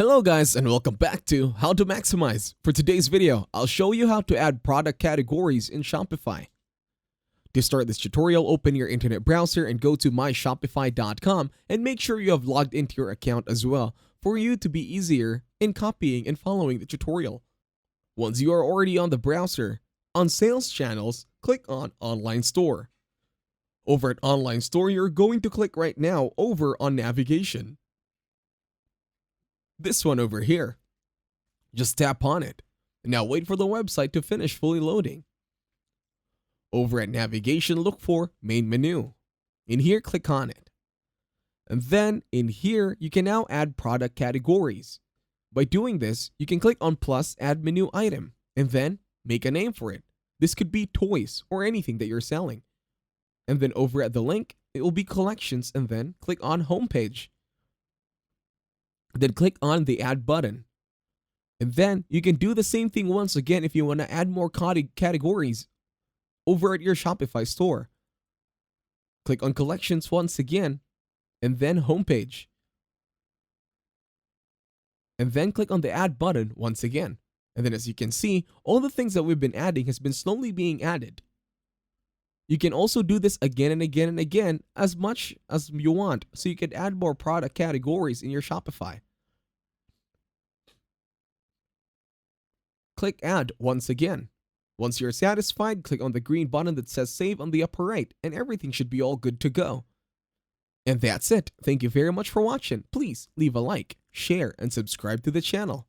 Hello guys and welcome back to How to Maximize. For today's video, I'll show you how to add product categories in Shopify. To start this tutorial, open your internet browser and go to myshopify.com and make sure you have logged into your account as well for you to be easier in copying and following the tutorial. Once you are already on the browser, on Sales Channels, click on Online Store. Over at Online Store, you're going to click right now over on Navigation. This one over here. Just tap on it. Now wait for the website to finish fully loading. Over at Navigation, look for Main Menu. In here, click on it. And then in here, you can now add product categories. By doing this, you can click on plus add menu item and then make a name for it. This could be toys or anything that you're selling. And then over at the link, it will be collections and then click on homepage. Then click on the add button. And then you can do the same thing once again if you want to add more categories over at your Shopify store. Click on collections once again and then homepage. And then click on the add button once again. And then as you can see, all the things that we've been adding has been slowly being added. You can also do this again and again and again as much as you want, so you can add more product categories in your Shopify. Click Add once again. Once you're satisfied, click on the green button that says Save on the upper right, and everything should be all good to go. And that's it. Thank you very much for watching. Please leave a like, share, and subscribe to the channel.